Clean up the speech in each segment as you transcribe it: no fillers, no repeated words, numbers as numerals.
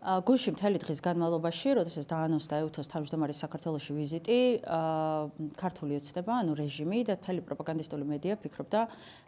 გუშინ მთელი დღის განმავლობაში, როდესაც დაანონსდა EUTHO-ს თავმჯდომარის საქართველოში ვიზიტი, ქართული ოცნება, ანუ რეჟიმი და მთელი პროპაგანდისტული მედია ფიქრობდა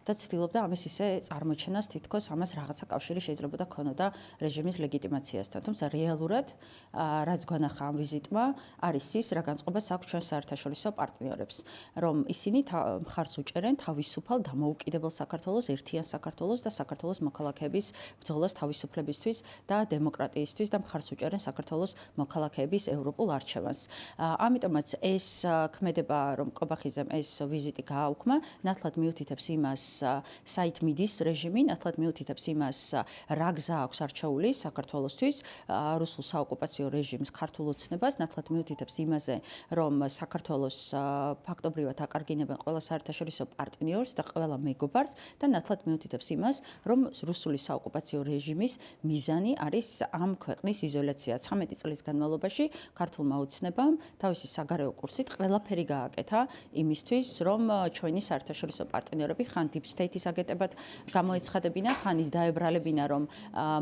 და ცდილობდა ამის ისე წარმოჩენას, თითქოს ამას რაღაცა კავშირი შეიძლება ქონოდა რეჟიმის ლეგიტიმაციასთან. თუმცა რეალურად, რაც გვანახა ამ ვიზიტმა, არის ის, რა განწყობას აქვს ჩვენ საერთაშორისო პარტნიორებს, რომ ისინი მხარს უჭერენ თავისუფალ დამოუკიდებელ საქართველოს, ერთიან საქართველოს და საქართველოს მოქალაქეების ბრძოლას თავისუფლებისთვის და დემოკრატიისთვის და მხარს უჭერენ საქართველოს მოქალაქეების ევროპულ არჩევანს. ამიტომაც ეს ქმედება, რომ კობახიზემ ეს ვიზიტი გააუქმა, ნათლად მიუთითებს იმას, საით მიდის რეჟიმი, ნათლად მიუთითებს იმას, რა გზა აქვს არჩეული საქართველოსთვის, რუსულ საოკუპაციო რეჟიმის ქართულ ოცნებას, ნათლად მიუთითებს იმაზე, რომ საქართველოს ფაქტობრივად აკარგინებენ ყველა საერთაშორისო პარტნიორს და ყველა მეგობარს და ნათლად მიუთითებს იმას, რომ რუსული საოკუპაციო რეჟიმის მიზანი არის ამ ქვეყნის იზოლაცია. 19 წლის განმავლობაში ქართულმა ოცნებამ თავისი საგარეო კურსით ყველაფერი გააკეთა იმისთვის, რომ ჩვენი საერთაშორისო პარტნიორები ხან Deep State-ის აგენტებად გამოეცხადებინა, ხან ის დაებრალებინა, რომ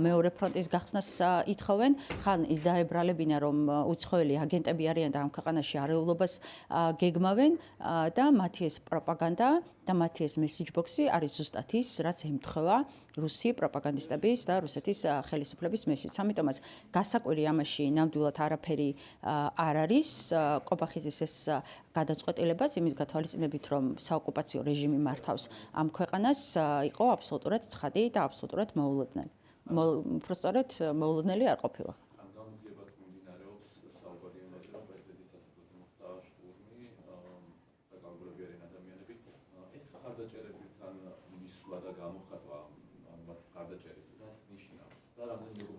მეორე ფრონტის გახსნას ითხოვენ, ხან ის დაებრალებინა, რომ უცხოელი აგენტები არიან და ამ ქვეყანაში არეულობას გეგმავენ და მათი ეს პროპაგანდა და მათი ეს message box-ი არის ზუსტად ის, რაც ემთხვევა რუსი პროპაგანდისტების და რუსეთის ხელისუფლების მესიჯს. ამიტომაც გასაკვირი ამაში ნამდვილად არაფერი არ არის. კობახიზის ეს გადაწყვეტილებაც იმის გათვალისწინებით, რომ საოკუპაციო რეჟიმი მართავს ამ ქვეყანას, იყო აბსოლუტურად ცხადი და აბსოლუტურად მოულოდნელი. უბრალოდ მოულოდნელი არ ყოფილა.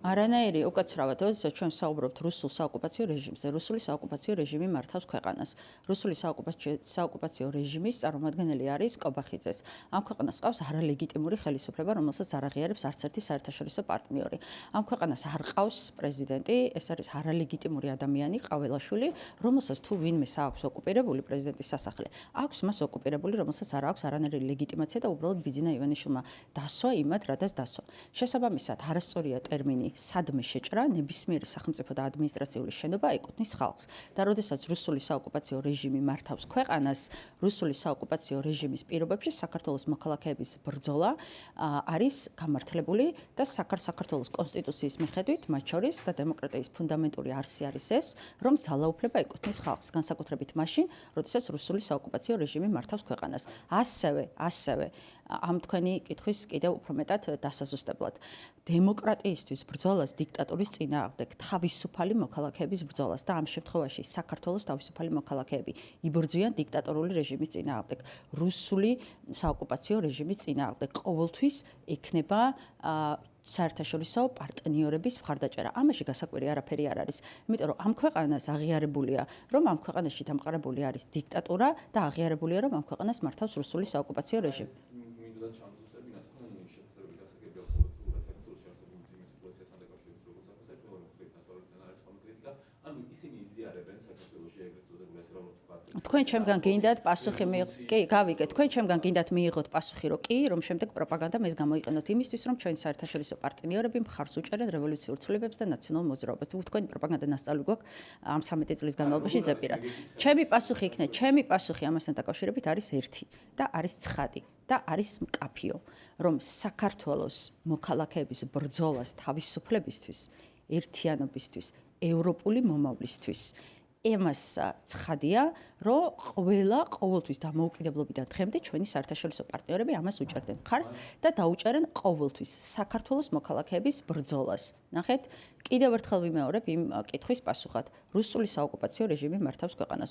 არანაირი უკაცრავად, როდესაც ჩვენ საუბრობთ რუსულ საოკუპაციო რეჟიმზე, რუსული საოკუპაციო რეჟიმი მართავს ქვეყანას. რუსული საოკუპაციო რეჟიმის წარმომადგენელი არის კობახიძეს. ამ ქვეყანას ყავს არალეგიტიმური ხელისუფლება, რომელსაც არ აღიარებს არც ერთი საერთაშორისო პარტნიორი. ამ ქვეყანას არ ყავს პრეზიდენტი, ეს არის არალეგიტიმური ადამიანი, ყაველაშვილი, რომელსაც თუ ვინმე აქვს ოკუპირებული პრეზიდენტის სასახლე, აქვს მას ოკუპირებული, რომელსაც არ აქვს არანაირი ლეგიტიმაცია და უბრალოდ ბიძინა ივანიშვილმა დასვა იმათ, რადაც დასვა. შესაბამისად, არასწორია ტერმინი სადმე შეჭრა, ნებისმიერი სახელმწიფო და ადმინისტრაციული შენობა ეკუთვნის ხალხს. და როდესაც რუსული საოკუპაციო რეჟიმი მართავს ქვეყანას, რუსული საოკუპაციო რეჟიმის პირობებში საქართველოს მოქალაქეების ბრძოლა არის გამართლებული და საქართველოს კონსტიტუციის მიხედვით, მათ შორის და დემოკრატიის ფუნდამენტური არსი არის ეს, რომ ძალაუფლება ეკუთვნის ხალხს, განსაკუთრებით მაშინ, როდესაც რუსული საოკუპაციო რეჟიმი მართავს ქვეყანას. ასევე ამ თქვენი კითხვის კიდევ უფრო მეტად დასაზუსტებლად. დემოკრატიისთვის ბრძოლას დიქტატურის წინააღმდეგ, თავისუფალი მოქალაქეების ბრძოლას და ამ შემთხვევაში საქართველოს თავისუფალი მოქალაქეები იბრძვიან დიქტატორული რეჟიმის წინააღმდეგ, რუსული საოკუპაციო რეჟიმის წინააღმდეგ. ყოველთვის ექნება საერთაშორისო პარტნიორების მხარდაჭერა. ამაში გასაკვირი არაფერი არ არის, იმიტომ რომ ამ ქვეყანას აღიარებულია, რომ ამ ქვეყანაში დამყარებული არის დიქტატურა და აღიარებულია, რომ ამ ქვეყანას მართავს რუსული საოკუპაციო რეჟიმი. თქვენ ჩემგან გინდათ პასუხი გავიგეთ, თქვენ ჩემგან გინდათ მიიღოთ პასუხი, რომ კი, რომ შემდეგ პროპაგანდამ ეს გამოიყენოთ იმისთვის, რომ ჩვენი საერთაშორისო პარტნიორები მხარს უჭერენ რევოლუციურ ცვლილებებს და ნაციონალურ მოძრაობას. თქვენი პროპაგანდა ნასწავლი გვაქვს ამ 13 წლის განმავლობაში ზეპირად. ჩემი პასუხი ამასთან დაკავშირებით არის ერთი და არის ცხადი და არის მკაფიო, რომ საქართველოს მოქალაქეების ბრძოლას თავისუფლებისთვის, ერთიანობისთვის, ევროპული მომავლისთვის ემას ცხადია, რომ ყოველთვის დამოუკიდებლობიდან დღემდე ჩვენი საერთაშორისო პარტნიორები ამას უჭერდნენ მხარს და დაუჭერენ ყოველთვის საქართველოს მოქალაქეების ბრძოლას. ნახეთ, კიდევ ერთხელ ვიმეორებ იმ კითხვის პასუხად. რუსული საოკუპაციო რეჟიმი მართავს ქვეყანას.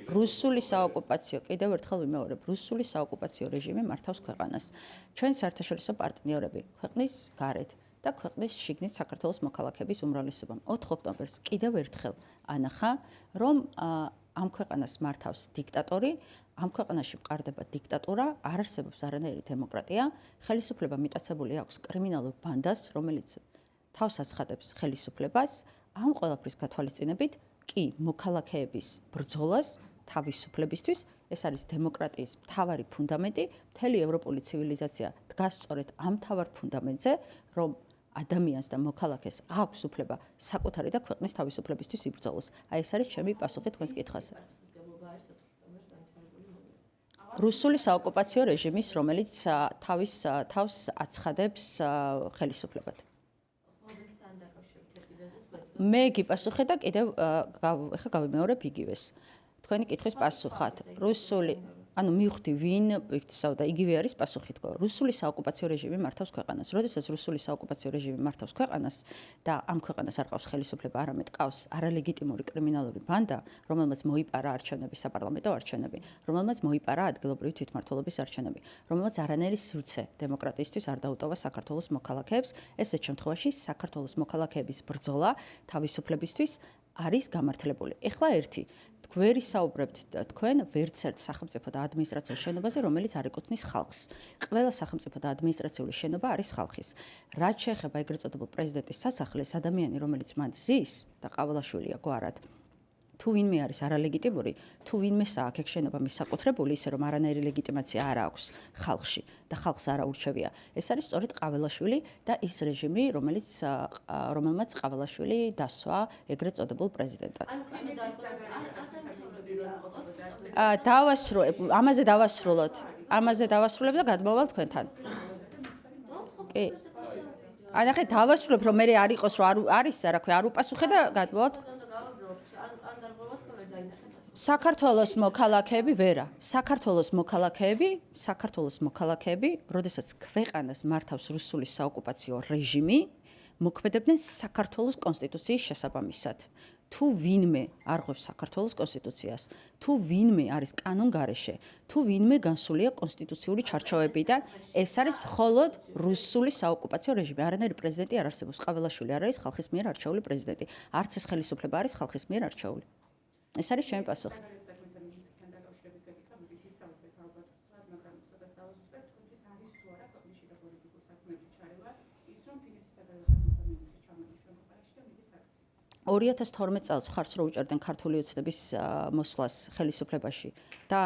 რუსული საოკუპაციო, კიდევ ერთხელ ვიმეორებ, რუსული საოკუპაციო რეჟიმი მართავს ქვეყანას. ჩვენ საერთაშორისო პარტნიორები ქვეყნის გარეთ და ქვეყნის შიგნით საქართველოს მოქალაქეების უმრავლესობამ 4 ოქტომბერს კიდევ ერთხელ ანახა, რომ ამ ქვეყანას მართავს დიქტატორი, ამ ქვეყანაში მყარდება დიქტატურა, არ არსებობს არანაირი დემოკრატია, ხელისუფლება მიტაცებული აქვს კრიმინალურ ბანდას, რომელიც თავს აცხადებს ხელისუფლებას, ამ ყველაფრის გათვალისწინებით კი მოქალაქეების ბრძოლას თავისუფლებისთვის, ეს არის დემოკრატიის მთავარი ფუნდამენტი, მთელი ევროპული ცივილიზაცია დგას სწორედ ამ მთავარ ფუნდამენტზე, რომ ადამიანს და მოქალაქეს აქვს უფლება საკუთარი და ქვეყნის თავისუფლებისთვის იბრძოლოს. აი ეს არის ჩემი პასუხი თქვენს კითხვაზე. რუსული საოკუპაციო რეჟიმის, რომელიც თავს აცხადებს ხელისუფლებად. მე გიპასუხე და კიდევ ეხლა გავიმეორებ იგივეს. თქვენი კითხვის პასუხად, რუსული ანუ მივხვდი ვინ იქცავდა, იგივე არის პასუხი თქო. რუსული საოკუპაციო რეჟიმი მართავს ქვეყანას. როდესაც რუსული საოკუპაციო რეჟიმი მართავს ქვეყანას და ამ ქვეყანას არ ყავს ხელისუფლება, არამედ ყავს არალეგიტიმური კრიმინალური ბანდა, რომელმაც მოიპარა არჩევნები, საპარლამენტო არჩევნები, რომელმაც მოიპარა ადგილობრივი თვითმმართველობის არჩევნები, რომელმაც არანაირი სივრცე დემოკრატიისთვის არ დაუტოვა საქართველოს მოქალაქეებს, ესეთ შემთხვევაში საქართველოს მოქალაქეების ბრძოლა თავისუფლებისთვის არის გამართლებული. ეხლა ერთი გვერი საუბრებთ თქვენ ვერცერთ სახელმწიფო და ადმინისტრაციულ შენობაზე, რომელიც არ ეკუთვნის ხალხს. ყველა სახელმწიფო და ადმინისტრაციული შენობა არის ხალხის. რაც შეეხება ეგრეთ წოდებულ პრეზიდენტის სასახლეს, ადამიანი, რომელიც მან ზის და ყავალაშვილია გვარად, თუ ვინმე არის არალეგიტიმური, თუ ვინმესაა აქ შენობა მისაკუთრებული, ისე რომ არანაირი ლეგიტიმაცია არ აქვს ხალხში და ხალხს არ აურჩევია. ეს არის სწორედ ყავალაშვილი და ის რეჟიმი, რომელმაც ყავალაშვილი დასვა ეგრეთ წოდებულ პრეზიდენტად. ამაზე დავასრულებ და გადმოვალ თქვენთან. კი. ანახე დავასრულებ, რომ მე არ იყოს, რომ არის რა ქვია, არ უპასუხე და გადმოვალ. საქართველოს მოქალაქეები ვერა. საქართველოს მოქალაქეები, როდესაც ქვეყანას მართავს რუსული საოკუპაციო რეჟიმი, მოქმედებდნენ საქართველოს კონსტიტუციის შესაბამისად. თუ ვინმე არ ღვევს საქართველოს კონსტიტუციას, თუ ვინმე არის კანონგარეშე, თუ ვინმე განსულია კონსტიტუციური ჩარჩოებიდან, ეს არის მხოლოდ რუსული საოკუპაციო რეჟიმი. არანაირი პრეზიდენტი არ არსებობს, ყავალაშვილი არ არის ხალხის მიერ არჩეული პრეზიდენტი. არც ეს ხელისუფლება არის ხალხის მიერ არჩეული. ეს არის ჩემი პასუხი. Ორი 2012 წელს ხარს რო უჭერდნენ ქართული ოცნების მოსვლას ხელისუფლებაში და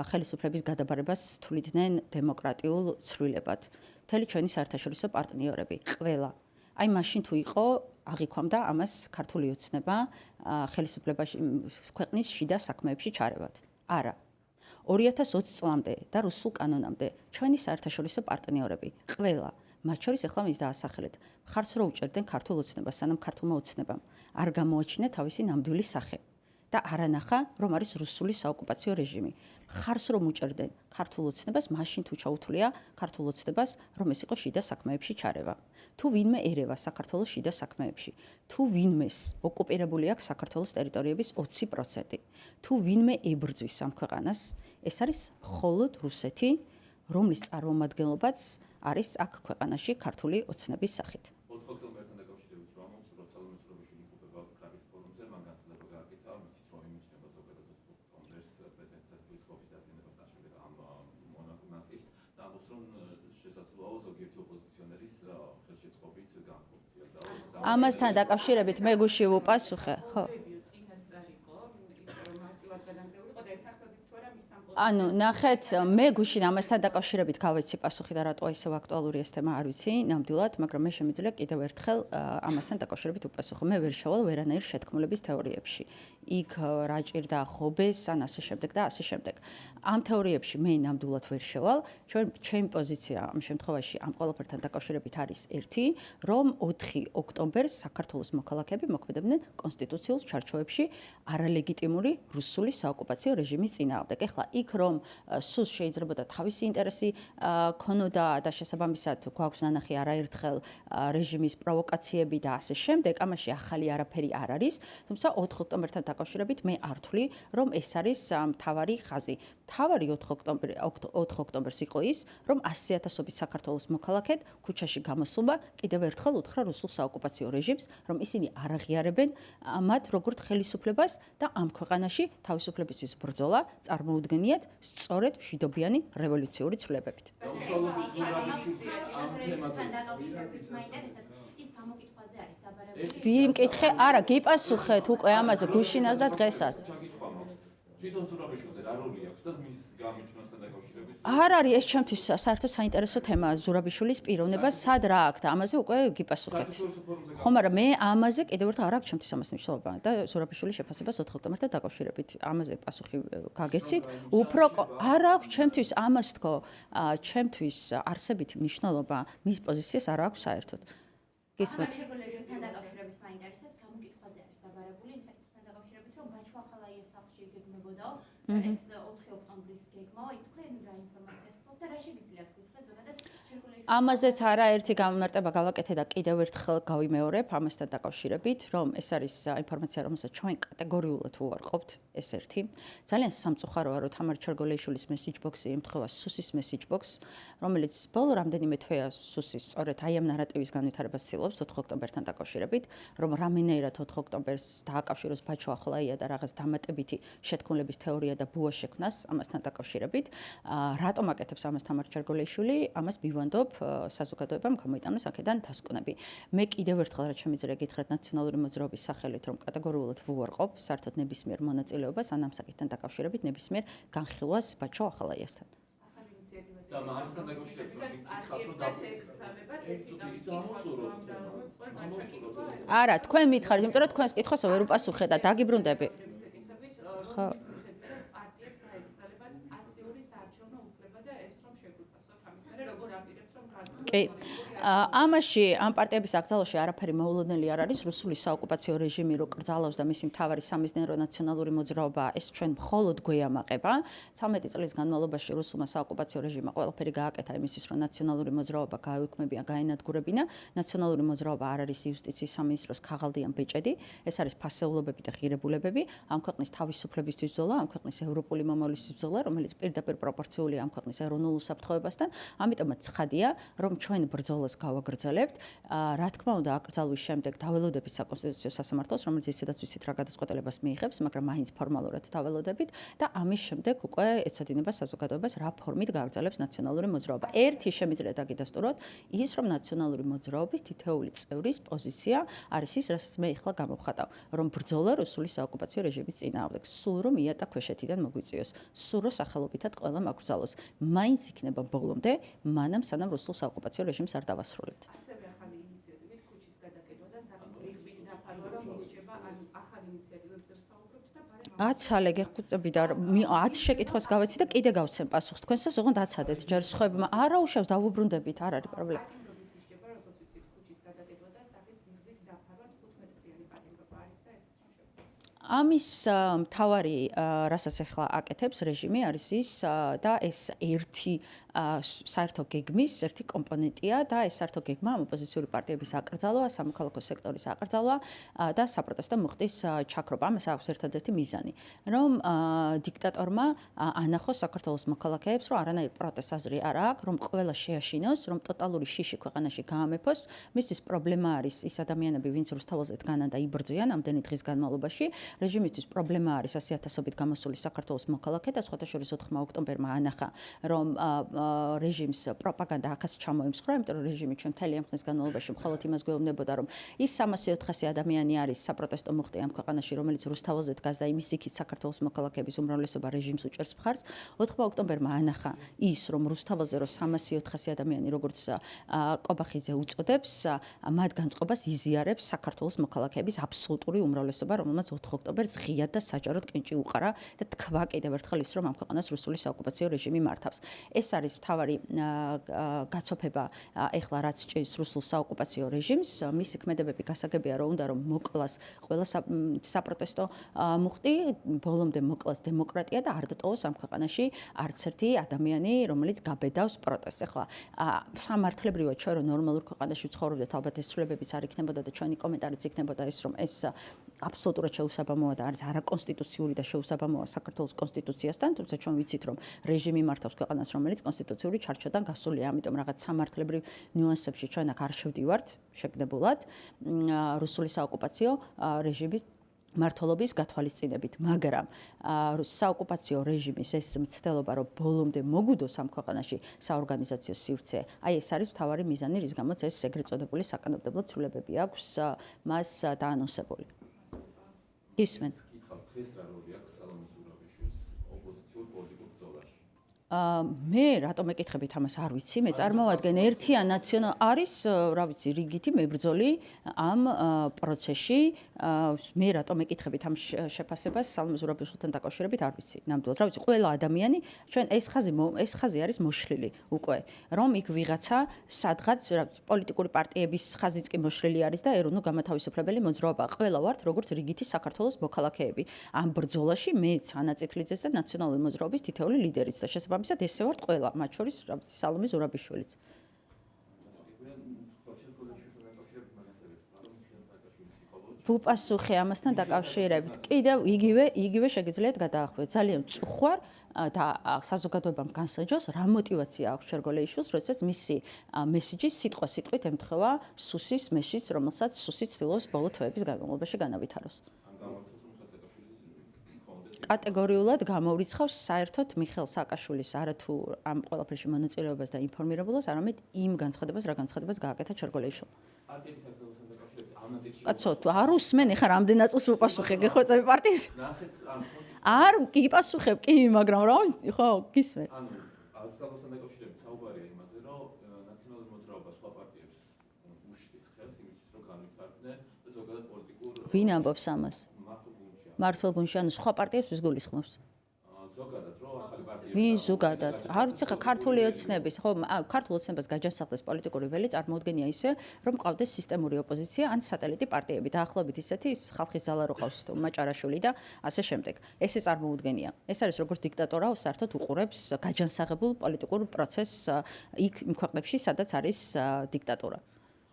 ხელისუფლების გადაბარებას თვლიდნენ დემოკრატიულ ცვლილებად. მთელი ჩვენი საერთაშორისო პარტნიორები, ყველა. აი მაშინ თუ იყო აღიქვამდა ამას ქართული ოცნება ხელისუფლებაში ქვეყნის შიდა საქმეებში ჩარევად. არა. 2020 წლამდე და რუსულ კანონამდე ჩვენი საერთაშორისო პარტნიორები, ყველა მათ შორის ახლა მის დაასახელეთ. ხარს რო უჭერდნენ ქართულ ოცნებას, სანამ ქართულმა ოცნებამ არ გამოაჩინა თავისი ნამდვილი სახე და არანახა, რომ არის რუსული საოკუპაციო რეჟიმი. ხარს რომ უჭერდნენ ქართულ ოცნებას, მაშინ თუ ჩაუთვლია ქართულ ოცნებას, რომ ეს იყო შიდა საქმეებში ჩარევა. თუ ვინმე ერევა საქართველოს შიდა საქმეებში, თუ ვინმეს ოკუპირებული აქვს საქართველოს ტერიტორიების 20%, თუ ვინმე ებრძვის ამ ქვეყანას, ეს არის მხოლოდ რუსეთი, რომლის წარმომადგენლობაც არის აქ ქვეყანაში ქართული ოცნების სახით. ამასთან დაკავშირებით მე გუში ვუპასუხე, ხო? ანუ ნახეთ, მე გუშინ ამასთან დაკავშირებით გავეცი პასუხი და რატო ისევ აქტუალური ეს თემა არ ვიცი, ნამდვილად, მაგრამ მე შემიძლია კიდევ ერთხელ ამასთან დაკავშირებით უპასუხო. მე ვერ შევალ ვერანაირ შეთქმულების თეორიებში. იქ რა ჭირდა ხობეს, ან ასე შემდეგ და ასე შემდეგ. ამ თეორიებში მე ნამდვილად ვერ შევალ. ჩემი პოზიცია ამ შემთხვევაში ამ ყველაფერთან დაკავშირებით არის ერთი, რომ 4 ოქტომბერს საქართველოს მოქალაქეები მოქმედებდნენ კონსტიტუციურ ჩარჩოებში არალეგიტიმური რუსული საოკუპაციო რეჟიმის წინააღმდეგ. ეხლა იქ რომ სულ შეიძლებოდა თავისი ინტერესი ქონოდა და შესაბამისად გვაქვს ნანახი არაერთხელ რეჟიმის პროვოკაციები და ასე შემდეგ, ამაში ახალი არაფერი არ არის, თუმცა 4 ოქტომბერთან დაკავშირებით მე არ ვთვლი, რომ ეს არის მთავარი ხაზი. მთავარი 4 ოქტომბერს იყო ის, რომ 100,000-ობით საქართველოს მოქალაქედ ქუჩაში გამოსულმა კიდევ ერთხელ უთხრა რუსულ საოკუპაციო რეჟიმს, რომ ისინი არ აღიარებენ მათ როგორც ხელისუფლებას და ამ ქვეყანაში თავისუფლებისთვის ბრძოლა წარმოუდგენიათ სწორედ მშვიდობიანი რევოლუციური ცვლილებებით. ვიმკითხე, არა, გიპასუხეთ უკვე ამაზე გუშინაც და დღესაც. თვითონ სურაბეშოზე რა როლი აქვს და მის გამიჩნასთან დაკავშირებით არ არის ეს ჩემთვის საერთოდ საინტერესო თემა ზურაბიშვილის პიროვნება სად რა აქვს და ამაზე უკვე გიპასუხეთ. ხომ არა მე ამაზე კიდევ ერთხელ არ აქვს ჩემთვის ამას მნიშვნელობა და ზურაბიშვილის შეფასებას 4 ოქტომბერთან დაკავშირებით ამაზე პასუხი გაგეცით. უფრო არ აქვს ჩემთვის ამას თქო ჩემთვის არსებითი მნიშვნელობა მის პოზიციას არ აქვს საერთოდ. გისმენთ. რეგულარულად დაკავშირებით მაინტერესებს გამოკითხვაზე არის დაბარებული იმ საკითხთან დაკავშირებით რომ ბაჩვახალაიას სახლში გეგმებოდაო ეს 4 ოქტომბრის გეგმაო იქ თქვენ რა ინფორმაციას ფლობთ და რა შეგიძლიათ გითხრათ ზოგადად ამაზეც არაერთი გამარტება გავაკეთე და კიდევ ერთხელ გავიმეორებ ამასთან დაკავშირებით რომ ეს არის ინფორმაცია რომელსაც ჩვენ კატეგორიულად უარყოფთ ეს ერთი ძალიან სამწუხაროა რომ თამარ ჩერგოლეიშვილის message box-ი ემთხვევა სუსის message box რომელიც ბოლო რამდენიმე თვეა სუსის სწორედ აი ამ ნარატივის განვითარებას ცდილობს 4 ოქტომბერთან დაკავშირებით რომ რამენერად 4 ოქტომბერს დააკავშიროს ბაჩვახალაია და რაღაც დამატებითი შეთქმულების თეორია და ბუა შექმნას ამასთან დაკავშირებით რატომ აკეთებს ამას თამარ ჩერგოლეიშვილი ამას მივანდობ საზოგადოებამ გამოიტანოს აქედან დასკვნები. მე კიდევ ერთხელ რაც შემიძლია გითხრათ ნაციონალური მოძრაობის სახელით რომ კატეგორიულად ვუარყოფ საერთოდ ნებისმიერ მონაწილეობას ან ამ საკითხთან დაკავშირებით ნებისმიერ განხილვას ბაჩო ახალაიასთან. და მაგასთან დაკავშირებით არა, თქვენ მითხარით, იმიტომ რომ თქვენს კითხვას ვერ უპასუხე და დაგიბრუნდები. ხო. კი. ამაში ამ პარტიების აკრძალვაში არაფერი მოულოდნელი არ არის რუსული საოკუპაციო რეჟიმი რო კრძალავს და მისი მთავარი სამიზნერო ნაციონალური მოძრაობა ეს ჩვენ მხოლოდ გვეამაყება 13 წლის განმავლობაში რუსულმა საოკუპაციო რეჟიმმა ყველაფერი გააკეთა იმისთვის რომ ნაციონალური მოძრაობა გაეუქმებინა გაენადგურებინა ნაციონალური მოძრაობა არ არის იუსტიციის სამინისტროს ქაღალდიან ბეჭედი ეს არის ფასეულობები და ღირებულებები ამ ქვეყნის თავისუფლებისთვის ბრძოლა ამ ქვეყნის ევროპული მომავლისთვის ბრძოლა რომელიც პირდაპირ პროპორციულია ამ ქვეყნის ეროვნულ უსაფრთხოებასთან ამიტომაც ცხადია რომ ჩვენ ბრძოლას გავაგრძელებთ. რა თქმა უნდა, აკრძალვის შემდეგ დაველოდებით საკონსტიტუციო სასამართლოს, რომელიც ისედაც ვიცით რა გადაწყვეტილებას მიიღებს, მაგრამ მაინც ფორმალურად დაველოდებით და ამის შემდეგ უკვე ეცოდინება საზოგადოებას რა ფორმით გააგრძელებს ნაციონალური მოძრაობა. ერთი შემიძლია დაგიდასტუროთ, ის რომ ნაციონალური მოძრაობის თითოეული წევრის პოზიცია არის ის, რასაც მე ახლა გამოვხატავ, რომ ბრძოლა რუსული საოკუპაციო რეჟიმის წინააღმდეგ, სულ რომ იატა ქვეშეთიდან მოგვიწიოს, სულ რომ სახელობითად ყველა მაგრძალოს. მაინც იქნება ბოლომდე, მანამ სანამ რუსულ საოკუპაციო რეჟიმს არ დავასრულებთ. ასევე ახალი ინიციატივით ქუჩის გადაკეთვა და სახლის რიგით დაფარვა რომ მისჭება ან ახალი ინიციატივებზე ვსაუბრობთ და ბარემ აცალე გეხუწები და 10 შეკითხვას გავეცი და კიდე გავცემ პასუხს თქვენსაც ოღონდ აცადეთ ჯერ სხვებმა არა უშავს დავუბრუნდებით არ არის პრობლემა პატიმრობით ისჭება როგორც ვიცით ქუჩის გადაკეთვა და სახლის რიგით დაფარვა 15 წლიანი პატიმრობა არის და ესეც რომ შეგვიძლია ამის მთავარი რასაც ახლა აკეთებს რეჟიმი არის ის და ეს ერთი საერთო გეგმის ერთი კომპონენტია და ეს საერთო გეგმა ოპოზიციური პარტიების აკრძალვა, სამოქალაქო სექტორის აკრძალვა და საპროტესტო მუხტის ჩაქრობა. ამას აქვს ერთადერთი მიზანი, რომ დიქტატორმა ანახოს საქართველოს მოქალაქეებს, რომ არანაირი პროტესტაზრი არ აქვს, რომ ყველა შეაშინოს, რომ ტოტალური შიში ქვეყანაში გაამეფოს. მისთვის პრობლემა არის ის ადამიანები, ვინც რუსთაველზე დგანან და იბრძვიან ამდენი დღის განმავლობაში. რეჟიმისთვის პრობლემა არის 100,000-ობით გამოსული საქართველოს მოქალაქე და სხვათა შორის 4 ოქტომბერმა ანახა, რომ რეჟიმს პროპაგანდა ახაც ჩამოემსხვრა, იმიტომ რომ რეჟიმი ჩვენ მთელი ამ ხნის განმავლობაში მხოლოდ იმას გვეუბნებოდა, რომ ის 300-400 ადამიანი არის საპროტესტო მუხტი ამ ქვეყანაში, რომელიც რუსთაველზე დგას და იმის იქით საქართველოს მოქალაქეების უმრავლესობა რეჟიმს უჭერს მხარს. 4 ოქტომბერმა ანახა ის, რომ რუსთაველზე რო 300-400 ადამიანი, როგორც კობახიძე უწოდებს, მათ განწყობას იზიარებს საქართველოს მოქალაქეების აბსოლუტური უმრავლესობა, რომელმაც 4 ოქტომბერს ღიად და საჯაროდ კენჭი უყარა და თქვა კიდევ ერთხელ ის, რომ ამ ქვეყანას რუსული საოკუპაციო რეჟიმი მართავს. ეს არის მთავარი გაცოფება ეხლა რაც ჭირს რუსულ საოკუპაციო რეჟიმს მისი ქმედებები გასაგებია რომ უნდა რომ მოკლას ყველა საპროტესტო მუხტი ბოლომდე მოკლას დემოკრატია და არ დატოვოს ამ ქვეყანაში არც ერთი ადამიანი რომელიც გაბედავს პროტესტს ეხლა სამართლებრივად ჩვენ რომ ნორმალურ ქვეყანაში ვცხოვრობდეთ ალბათ ეს ცვლილებებიც არ იქნებოდა და ჩვენი კომენტარიც იქნებოდა ის რომ ეს აბსოლუტურად შეუსაბამოა და არის არაკონსტიტუციური და შეუსაბამოა საქართველოს კონსტიტუციასთან თუმცა ჩვენ ვიცით რომ რეჟიმი მართავს ქვეყანას რომელიც კონსტიტუციური ჩარჩოდან გასულია ამიტომ რაღაც სამართლებრივ ნიუანსებში ჩვენ აქ არ შევდივართ შეგნებულად რუსული საოკუპაციო რეჟიმის მართლობის გათვალისწინებით, მაგრამ საოკუპაციო რეჟიმის ეს მცდელობა რომ ბოლომდე მოგუდოს ამ ქვეყანაში საორგანიზაციო სივრცე, აი ეს არის მთავარი მიზანი, რის გამოც ეს ეგრეთ წოდებული საკანონმდებლო ცვლილებები აქვს მას დაანონსებული. ისმენ. დღეს რა როლი აქვს სალომე ზურაბიშვილის ოპოზიციურ პოლიტიკურ ბრძოლაში? მე რატომ ეკითხებით ამას არ ვიცი, მე წარმოვადგენ ერთიან ნაციონალ არის, რა ვიცი, რიგითი მებრძოლი ამ პროცესში, მე რატომ ეკითხებით ამ შეფასებას სალომე ზურაბიშვილთან დაკავშირებით არ ვიცი. ნამდვილად, რა ვიცი, ყველა ადამიანი, ჩვენ ეს ხაზი არის მოშლილი უკვე, რომ იქ ვიღაცა სადღაც, რა ვიცი, პოლიტიკური პარტიების ხაზიც კი მოშლილი არის და ეროვნულ გამათავისუფლებელი მოძრაობა. ყველა ვართ როგორც რიგითი საქართველოს მოქალაქეები. ამ ბრძოლაში მეც ანაწითლიძეს და ნაციონალური მოძრაობის თითოეული ლიდერიც და შესაბამისად ესე ვართ ყველა, მათ შორის რა ვიცი, სალომე ზურაბიშვილიც. ვუპასუხე ამასთან დაკავშირებით. კიდევ იგივე შეგიძლიათ გადაახვიოთ. ძალიან წუხვარ და საზოგადოებამ განსაჯოს, რა мотиваცია აქვს შერგოლეიშვილს, როდესაც მისი მესიჯი სიტყვასიტყვით ემთხვევა სუსის მესიჯს, რომელსაც სუსი ცდილობს ბოლო თვეების განმავლობაში განავითაროს. კატეგორიულად გამოვრიცხავს საერთოდ მიხეილ სააკაშვილის არათუ ამ ყველაფერში მონაწილეობას და ინფორმირებულობას, არამედ იმ განცხადებას, რა განცხადებას გააკეთა შერგოლეიშვილმა. კაცო, თუ არ უსმენ, ეხლა რამდენად წუთს ვუპასუხე, გეხვეწები პარტიები? არ გიპასუხებ, კი, მაგრამ რა, ხო, გისმენ. ანუ აღსანიშნავთან დაკავშირებით საუბარია იმაზე, რომ ნაციონალური მოძრაობა სხვა პარტიებს უშლის ხელს იმისთვის, რომ განვითარდნენ და ზოგადად პოლიტიკურ ვინ ამბობს ამას? მართლ გუნდში, ანუ სხვა პარტიებს ვის გულისხმობს? ზოგადად, რომ ახალი პარტიები ვინ ზოგადად? არ ვიცი ხა ქართული ოცნების, ხო, ქართულ ოცნებას გაჯანსაღდეს პოლიტიკური ველი წარმოუდგენია ისე, რომ ყავდეს სისტემური ოპოზიცია ან სატელიტი პარტიები. დაახლოებით ისეთი ხალხის ძალა რო ყავს მაჭარაშვილი და ასე შემდეგ. ესე წარმოუდგენია. ეს არის როგორც დიქტატორა, საერთოდ უყურებს გაჯანსაღებულ პოლიტიკურ პროცესს იქ იმ ქვეყნებში, სადაც არის დიქტატურა.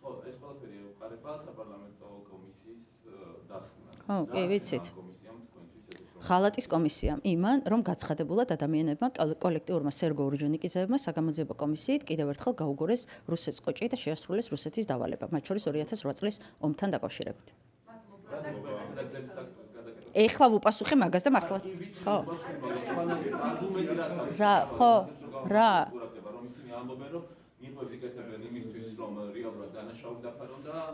ხო, ეს ყველაფერი ეყარება საპარლამენტო კომისიის დასკვნას. ხო, კი, ვიცით. ღალატის კომისიამ იმან, რომ გაცხადებულად ადამიანებმა კოლექტიურმა სერგო ორჯონიკიძეებმა საგამოძიებო კომისიით კიდევ ერთხელ გაუგურეს რუსეთის ყოჭი და შეასრულეს რუსეთის დავალება, მათ შორის 2008 წლის ომთან დაკავშირებით. ეხლა ვუპასუხე მაგას და მართლა. ხო. რა, ხო, რა.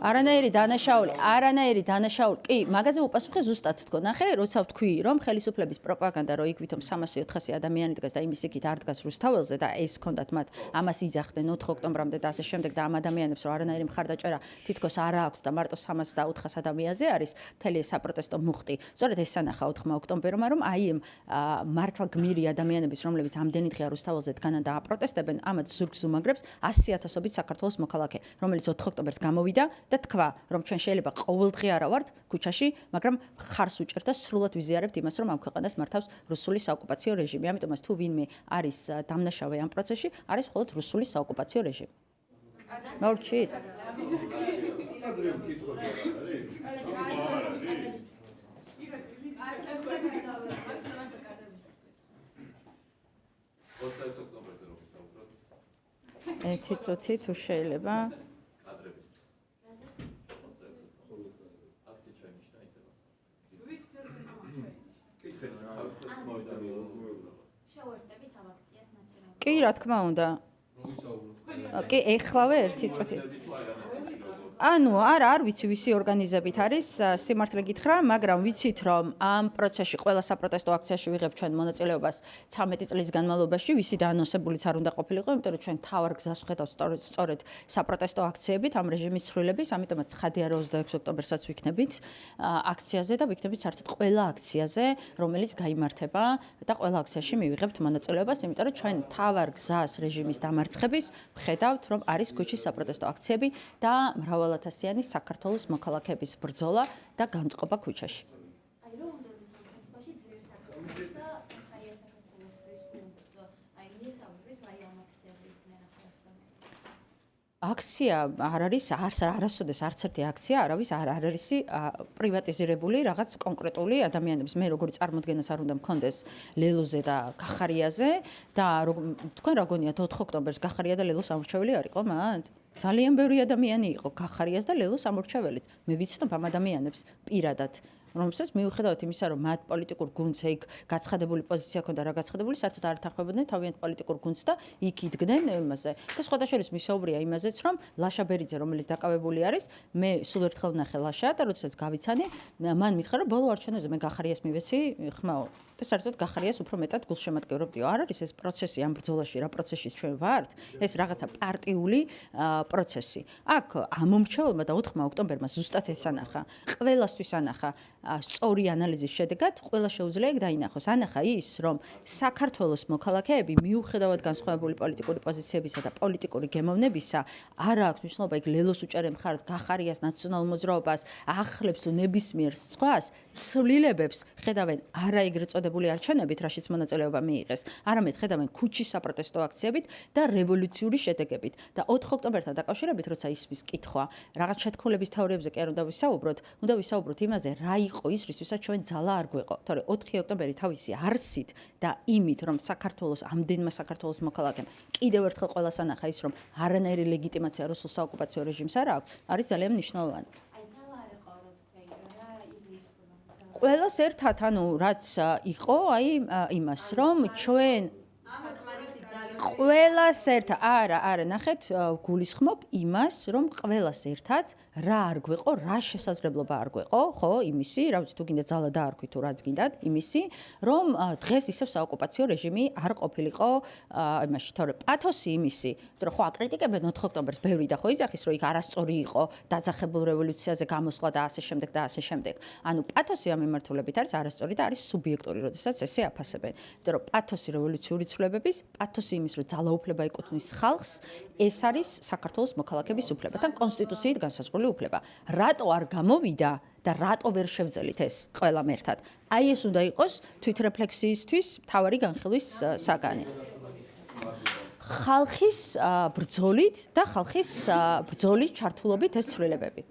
არანაირი დანაშაული. კი, მაგაზე უპასუხე ზუსტად თქო. ნახე, როცა ვთქვი, რომ ხელისუფლების პროპაგანდა რო იქ ვითომ 300-400 ადამიანი დგას და იმის იქით არ დგას რუსთაველზე და ეს ჰქონდათ მათ ამას იძახდნენ 4 ოქტომბრამდე და ასე შემდეგ და ამ ადამიანებს რო არანაირი მხარდაჭერა თითქოს არ აქვს და მარტო 304 ადამიანზე არის მთელი ეს საპროტესტო მუხტი. სწორედ ეს სანახა 4 ოქტომბერმა, რომ აი ამ მართლა გმირი ადამიანების, რომლებიც ამდენი დღეა რუსთაველზე დგანან და აპროტესტებენ, ამათ ზურგს უმაგრებს 100,000-ობით საქართველოს მოქალაქე, რომელიც 4 ოქტომბერს გამოვიდა და თქვა, რომ ჩვენ შეიძლება ყოველდღე არა ვართ ქუჩაში, მაგრამ ხარს უჭერთ და სრულად ვიზიარებთ იმას, რომ ამ ქვეყანას მართავს რუსული საოკუპაციო რეჟიმი. ამიტომაც თუ ვინმე არის დამნაშავე ამ პროცესში, არის მხოლოდ რუსული საოკუპაციო რეჟიმი. მოვრჩით? ერთი წუთი თუ შეიძლება. შევერთებით ამ აქციას ნაციონალურ. კი, რა თქმა უნდა. კი, ეხლავე ერთი წუთი. ანუ არ ვიცი ვისი ორგანიზებით არის სიმართლე გითხრა, მაგრამ ვიცით რომ ამ პროცესში ყველა საპროტესტო აქციაში ვიღებთ ჩვენ მონაწილეობას 13 წლის განმავლობაში, ვისი დაანონსებულიც არ უნდა ყოფილიყო, იმიტომ რომ ჩვენ თავარ გზას ვხედავთ სწორედ საპროტესტო აქციებით ამ რეჟიმის ცვლილების, ამიტომაც ცხადია რომ 26 ოქტომბერსაც ვიქნებით აქციაზე და ვიქნებით საერთოდ ყველა აქციაზე, რომელიც გაიმართება და ყველა აქციაში მივიღებთ მონაწილეობას, იმიტომ რომ ჩვენ თავარ გზას რეჟიმის დამარცხების ვხედავთ, რომ არის ქუჩის საპროტესტო აქციები და მრავალათასიანი საქართველოს მოქალაქეების ბრძოლა და განწყობა ქუჩაში. აი რომ უნდა თქვაში ძლიერ საქართველოს და ხაია საქართველოს გუნდს აი მისაუბრეთ აი ამ აქციაზე იქნება ახლა. აქცია არ არის არასოდეს არც ერთი აქცია არავის არ არის პრივატიზირებული რაღაც კონკრეტული ადამიანების. მე როგორი წარმოდგენას არ უნდა მქონდეს ლელოზე და გახარიაზე და თქვენ რა გონიათ 4 ოქტომბერს გახარია და ლელოს ამორჩეველი არ იყო მათ? ძალიან ბევრი ადამიანი იყო გახარიას და ლელოს ამორჩეველით. მე ვიცნობ ამ ადამიანებს პირადად. რომელსაც მიუხედავად იმისა, რომ მათ პოლიტიკურ გუნდს იქ გაცხადებული პოზიცია ჰქონდა რა გაცხადებული, საერთოდ არ ეთანხმებოდნენ თავიანთ პოლიტიკურ გუნდს და იქ იდგნენ იმაზე. და სხვათა შორის მისაუბრია იმაზეც, რომ ლაშა ბერიძე, რომელიც დაკავებული არის, მე სულ ერთხელ ვნახე ლაშა და როდესაც გავიცანი, მან მითხრა, რომ ბოლო არჩევნებზე მე გახარიას მივეცი ხმაო. და საერთოდ გახარიას უფრო მეტად გულშემატკივრობდიო. არ არის ეს პროცესი ამ ბრძოლაში, რა პროცესში ჩვენ ვართ, ეს რაღაცა პარტიული პროცესი. აქ ამომრჩეველმა და 4 ოქტომბერმა ზუსტად ეს ანახა. ყველასთვის ანახა სწორი ანალიზის შედეგად, ყველა შეუძლია იქ დაინახოს. ანახა ის, რომ საქართველოს მოქალაქეები მიუხედავად განსხვავებული პოლიტიკური პოზიციებისა და პოლიტიკური გემოვნებისა, არ აქვს მნიშვნელობა იქ ლელოს უჭერენ მხარს, გახარიას, ნაციონალურ მოძრაობას, ახლებს თუ ნებისმიერ სხვას, ცვლილებებს ხედავენ არა ეგრეთ წოდებული არჩევნებით, რაშიც მონაწილეობა მიიღეს, არამედ ხედავენ ქუჩის საპროტესტო აქციებით და რევოლუციური შედეგებით. და 4 ოქტომბერთან დაკავშირებით, როცა ისმის კითხვა, რაღაც შეთქმულების თეორიებზე კი არ უნდა ვისაუბროთ იმაზე, რა იყო ის, რისთვისაც ჩვენ ძალა არ გვეყო. თორე 4 ოქტომბერი თავისი არსით და იმით, რომ საქართველოს ამდენმა საქართველოს მოქალაქემ კიდევ ერთხელ ყველას ანახა ის, რომ არანაირი ლეგიტიმაცია რუსულ საოკუპაციო რეჟიმს არ აქვს, არის ძალიან მნიშვნელოვანი. ყველას ერთად, ანუ რაც იყო, იმას, რომ ჩვენ ყველას ერთად, არა, ნახეთ, გულისხმობ იმას, რომ ყველას ერთად რა არ გვეყო, რა შესაძლებლობა არ გვეყო, ხო, იმისი, რა ვიცი, თუ გინდა ძალა დაარქვით თუ რაც გინდათ, იმისი, რომ დღეს ისევ საოკუპაციო რეჟიმი არ ყოფილიყო იმაში, თორე პათოსი იმისი, იმიტომ რომ ხო აკრიტიკებენ 4 ოქტომბერს ბევრი და ხო იზახის, რომ იქ არასწორი იყო დაძახებულ რევოლუციაზე გამოსვლა და ასე შემდეგ. ანუ პათოსი ამ მიმართულებით არის არასწორი და არის სუბიექტური, როდესაც ესე აფასებენ. იმიტომ რომ პათოსი რევოლუციური ცვლილებების, პათოსი იმის, რომ ძალაუფლება ეკუთვნის ხალხს, ეს არის საქართველოს მოქალაქეების უფლება, თან კონსტიტუციით განსაზღვრული უფლება. რატო არ გამოვიდა და რატო ვერ შევძელით ეს ყველამ ერთად? აი ეს უნდა იყოს თვითრეფლექსიისთვის მთავარი განხილვის საგანი. ხალხის ბრძოლით და ხალხის ბრძოლის ჩართულობით ეს ცვლილებები.